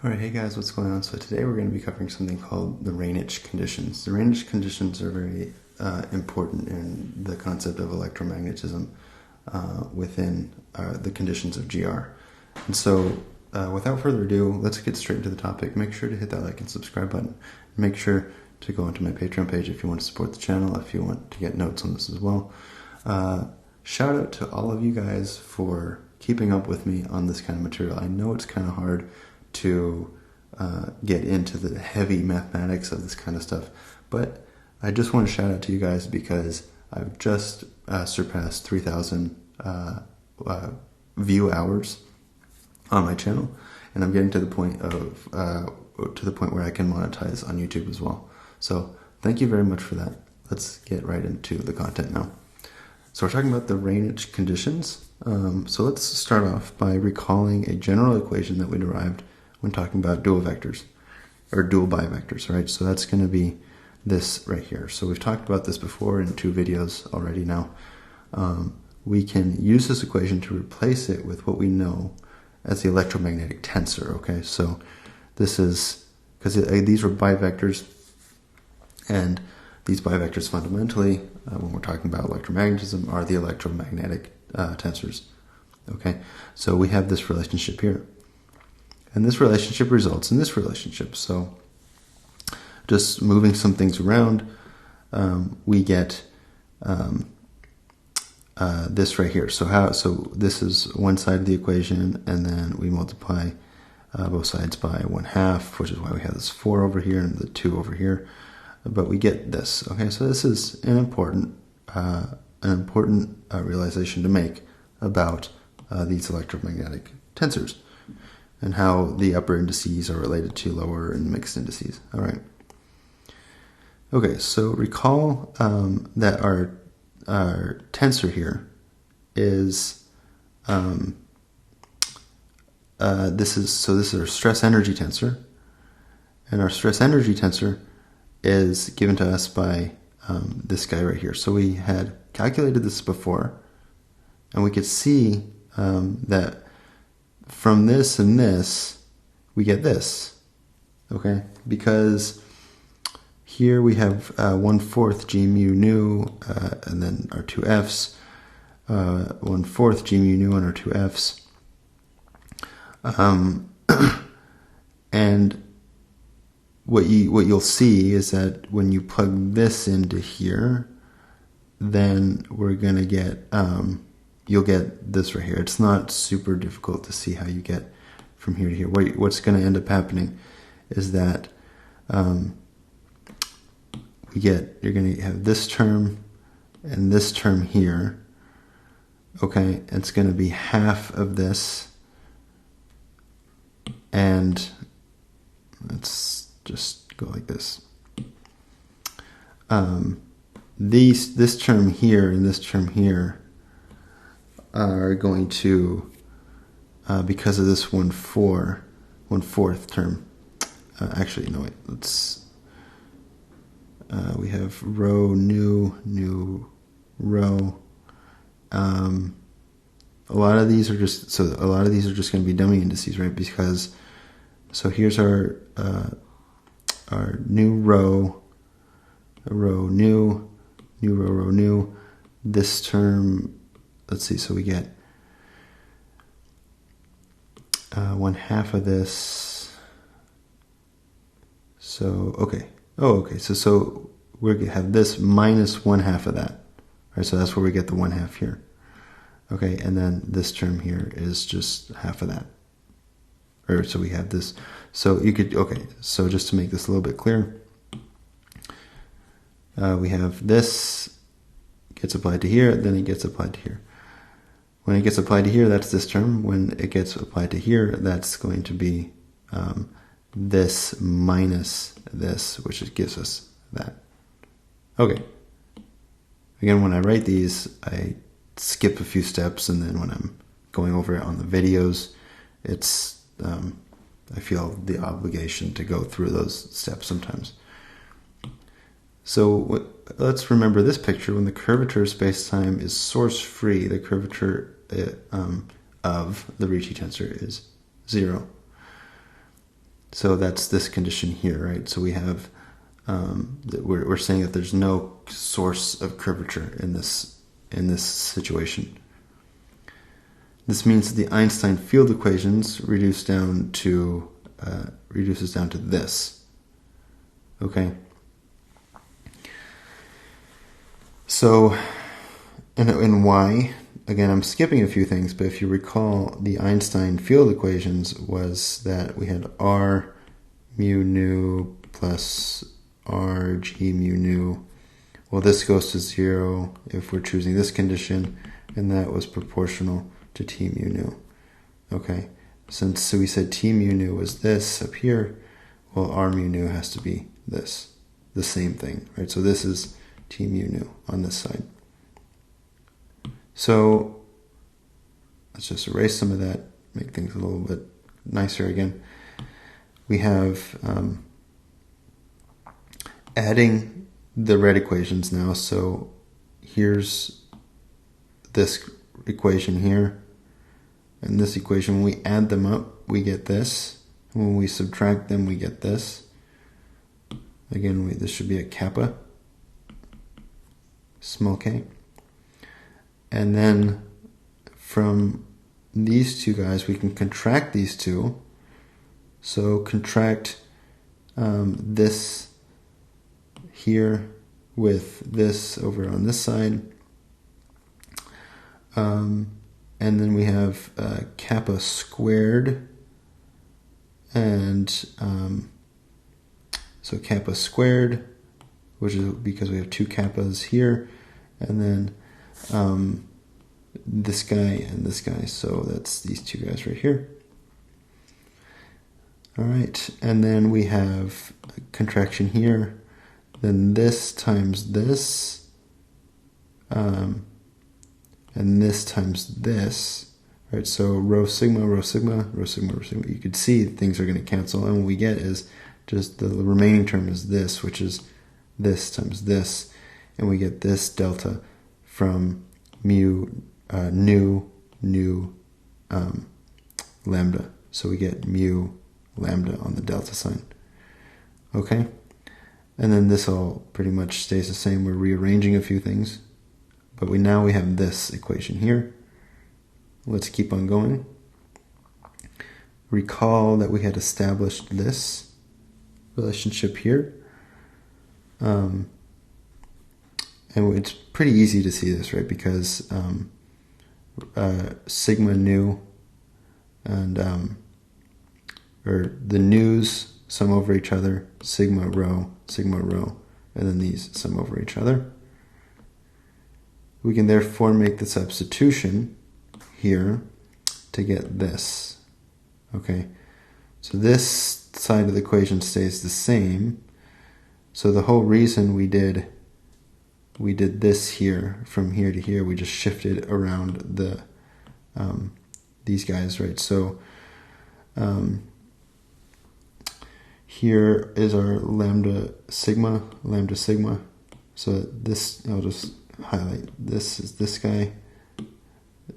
Alright, hey guys, what's going on? So today we're going to be covering something called the Rainich conditions. The Rainich conditions are very important in the concept of electromagnetism within the conditions of GR. And so without further ado, let's get straight into the topic. Make sure to hit that like and subscribe button. Make sure to go onto my Patreon page if you want to support the channel, if you want to get notes on this as well. Shout out to all of you guys for keeping up with me on this kind of material. I know it's kind of hard to get into the heavy mathematics of this kind of stuff, but I just want to shout out to you guys because I've just surpassed 3,000 view hours on my channel, and I'm getting to the point where I can monetize on YouTube as well. So thank you very much for that. Let's get right into the content now. So we're talking about the Rainich conditions. So let's start off by recalling a general equation that we derived when talking about dual vectors, or dual bivectors, right? So that's going to be this right here. So we've talked about this before in 2 videos already now. We can use this equation to replace it with what we know as the electromagnetic tensor, okay? So this is, because these were bivectors, and these bivectors fundamentally, when we're talking about electromagnetism, are the electromagnetic tensors, okay? So we have this relationship here. And this relationship results in this relationship. So just moving some things around, we get this right here. So this is one side of the equation, and then we multiply both sides by 1/2, which is why we have this 4 over here and the 2 over here. But we get this. Okay, so this is an important realization to make about these electromagnetic tensors, and how the upper indices are related to lower and mixed indices. All right. Okay, so recall that our tensor here is this is our stress energy tensor, and our stress energy tensor is given to us by this guy right here. So we had calculated this before, and we could see that from this and this, we get this, okay? Because here we have 1/4 g mu nu, and then our 2 f's, 1/4 g mu nu and our 2 f's. And what you'll see is that when you plug this into here, then we're gonna get you'll get this right here. It's not super difficult to see how you get from here to here. What's going to end up happening is that you're going to have this term and this term here. Okay, it's going to be half of this, and let's just go like this. This term here and this term here are going to, because of this 1/4 term, actually, no, wait, let's, we have rho, nu, rho. A lot of these are just going to be dummy indices, right? Because, so here's our new rho, nu, rho, nu. This term, let's see, so we get 1/2 of this. So, okay. Oh, okay. So we're going to have this minus 1/2 of that. Right, so that's where we get the 1/2 here. Okay, and then this term here is just half of that. Or so we have this. So you could, okay, so just to make this a little bit clearer, we have this gets applied to here, then it gets applied to here. When it gets applied to here, that's this term. When it gets applied to here, that's going to be this minus this, which gives us that. Okay. Again, when I write these, I skip a few steps, and then when I'm going over it on the videos, it's I feel the obligation to go through those steps sometimes. So let's remember this picture. When the curvature of space-time is source-free, the curvature of the Ricci tensor is 0. So that's this condition here, right? So we have, we're saying that there's no source of curvature in this situation. This means that the Einstein field equations reduces down to this. Okay. So, and why? Again, I'm skipping a few things, but if you recall, the Einstein field equations was that we had R mu nu plus R g mu nu. Well, this goes to 0 if we're choosing this condition, and that was proportional to T mu nu. Okay, so we said T mu nu was this up here, well, R mu nu has to be this, the same thing, right? So this is T mu nu on this side. So let's just erase some of that, make things a little bit nicer again. We have adding the red equations now. So here's this equation here, and this equation, when we add them up, we get this. And when we subtract them, we get this. Again, this should be a kappa, small k. And then from these two guys, we can contract these two. So contract this here with this over on this side. And then we have kappa squared. And so kappa squared, which is because we have two kappas here. And then this guy and this guy, so that's these two guys right here. All right, and then we have a contraction here, then this times this, and this times this, right? So rho sigma, rho sigma, rho sigma, rho sigma. You could see things are going to cancel, and what we get is just the remaining term is this, which is this times this, and we get this delta from mu nu lambda. So we get mu lambda on the delta sign. Okay? And then this all pretty much stays the same. We're rearranging a few things. But now we have this equation here. Let's keep on going. Recall that we had established this relationship here. And it's pretty easy to see this, right? Because sigma nu and or the nu's sum over each other, sigma rho, and then these sum over each other. We can therefore make the substitution here to get this. Okay, so this side of the equation stays the same. So the whole reason we did this here, from here to here, we just shifted around the these guys, right? So here is our lambda sigma. So this, I'll just highlight. This is this guy.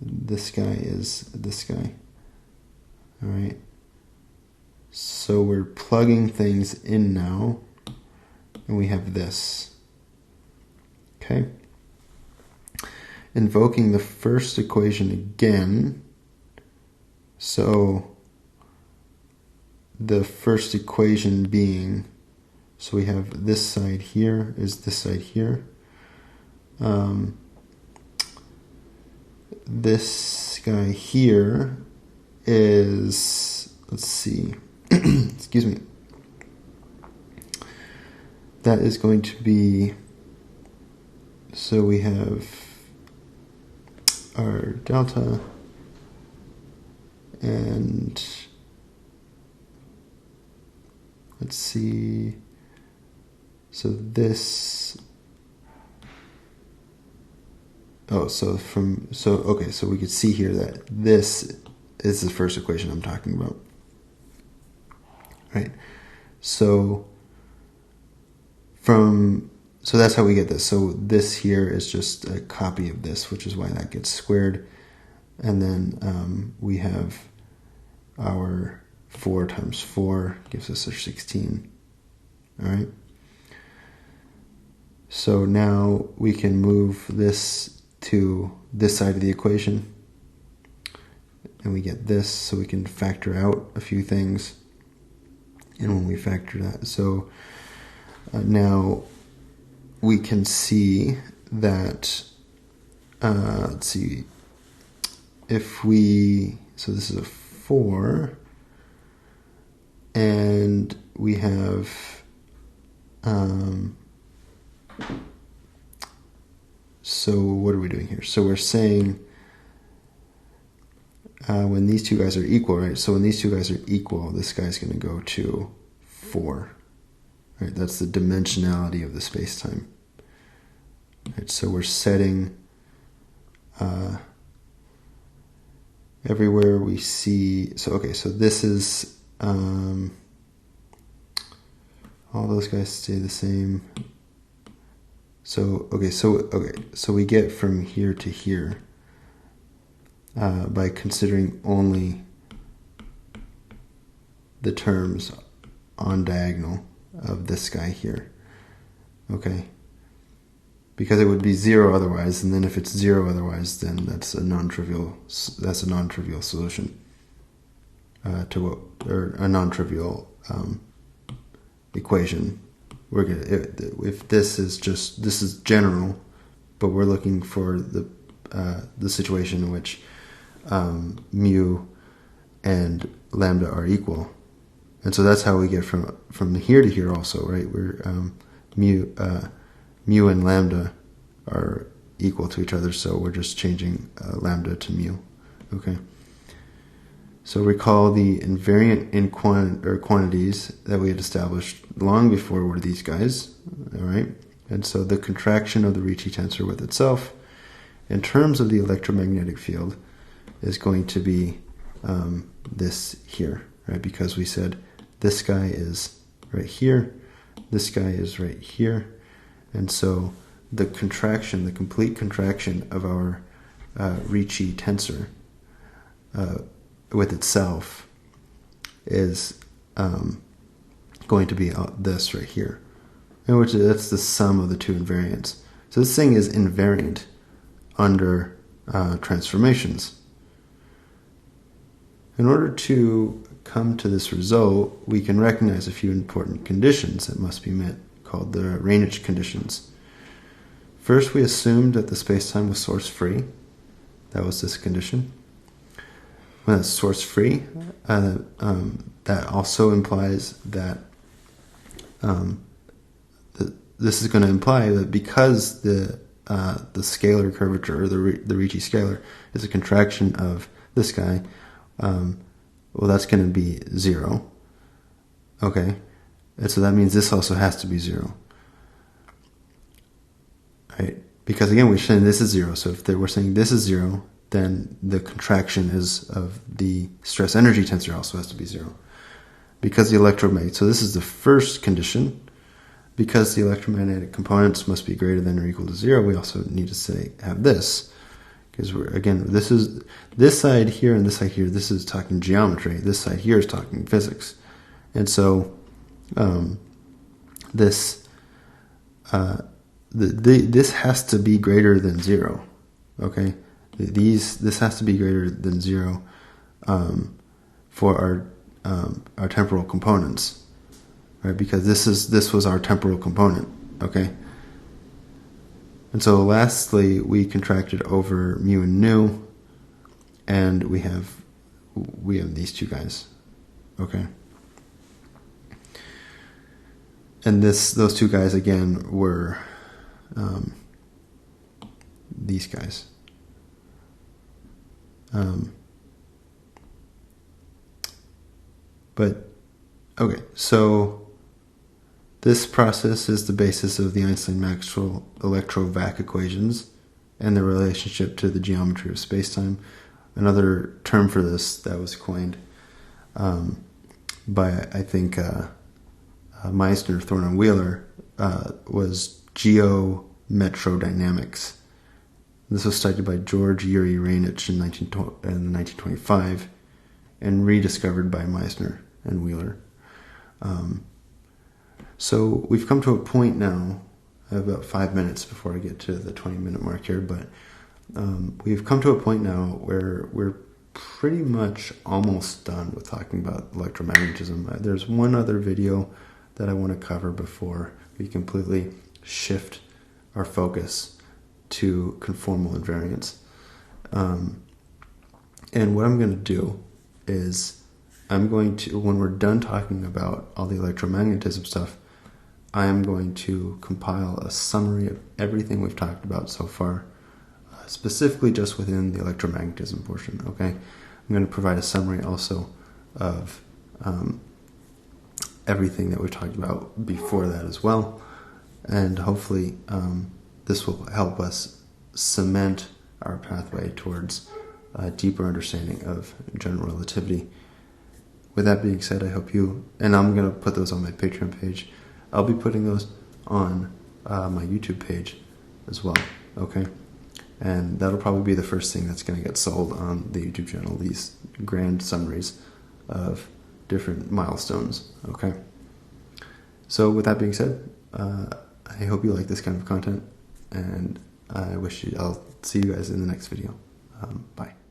This guy is this guy. All right. So we're plugging things in now, and we have this. Okay. Invoking the first equation again. So the first equation being, so we have this side here is this side here. This guy here is, let's see, excuse me, that is going to be, so we have our delta and let's see, so this, okay, so we could see here that this is the first equation I'm talking about, right? So that's how we get this. So this here is just a copy of this, which is why that gets squared. And then we have our 4 times 4 gives us our 16. All right. So now we can move this to this side of the equation. And we get this, so we can factor out a few things. And when we factor that, so now we can see that, let's see, if we, so this is a 4, and we have, so what are we doing here? So we're saying, when these two guys are equal, right? So when these two guys are equal, this guy's going to go to 4. Right? That's the dimensionality of the space-time. Right? So we're setting everywhere we see. So okay, so this is all those guys stay the same. So okay, so we get from here to here. By considering only the terms on diagonal of this guy here, okay? Because it would be 0 otherwise, and then if it's 0 otherwise, then that's a non-trivial solution to what, or a non-trivial equation. We're gonna, if this is general, but we're looking for the situation in which mu and lambda are equal, and so that's how we get from here to here also, right? We're mu and lambda are equal to each other, so we're just changing lambda to mu. Okay. So recall the invariant in quantities that we had established long before were these guys, all right? And so the contraction of the Ricci tensor with itself in terms of the electromagnetic field is going to be this here, right? Because we said this guy is right here, this guy is right here, and so the contraction, the complete contraction of our Ricci tensor with itself is going to be this right here, in which that's the sum of the two invariants. So this thing is invariant under transformations. In order to come to this result, we can recognize a few important conditions that must be met, called the Rainich conditions. First, we assumed that the spacetime was source-free. That was this condition. When it's source-free, that also implies that this is going to imply that because the scalar curvature, or the Ricci scalar, is a contraction of this guy, well, that's going to be 0. Okay, and so that means this also has to be 0. Right? Because again, we're saying this is 0. So if we're saying this is 0, then the contraction of the stress energy tensor also has to be 0. Because the electromagnetic, so this is the first condition. Because the electromagnetic components must be greater than or equal to 0, we also need to have this. Because this side here and this side here, this is talking geometry. This side here is talking physics. And so this has to be greater than 0. Okay? This has to be greater than 0 for our temporal components, right? Because this was our temporal component, okay? And so lastly, we contracted over mu and nu, and we have these two guys, okay? And those two guys again were these guys. But okay, so this process is the basis of the Einstein-Maxwell electrovac equations and their relationship to the geometry of spacetime. Another term for this that was coined by, I think, Meissner, Thorne, and Wheeler was geometrodynamics. This was studied by George Yuri Rainich in 1925, and rediscovered by Meissner and Wheeler. So we've come to a point now, I have about 5 minutes before I get to the 20-minute mark here, but we've come to a point now where we're pretty much almost done with talking about electromagnetism. There's one other video that I want to cover before we completely shift our focus to conformal invariance. And what I'm going to do is I'm going to, when we're done talking about all the electromagnetism stuff, I am going to compile a summary of everything we've talked about so far, specifically just within the electromagnetism portion, okay? I'm going to provide a summary also of everything that we've talked about before that as well, and hopefully this will help us cement our pathway towards a deeper understanding of general relativity. With that being said, I hope you, and I'm going to put those on my Patreon page. I'll be putting those on my YouTube page as well, okay? And that'll probably be the first thing that's going to get sold on the YouTube channel, these grand summaries of different milestones, okay? So with that being said, I hope you like this kind of content, and I'll see you guys in the next video. Bye.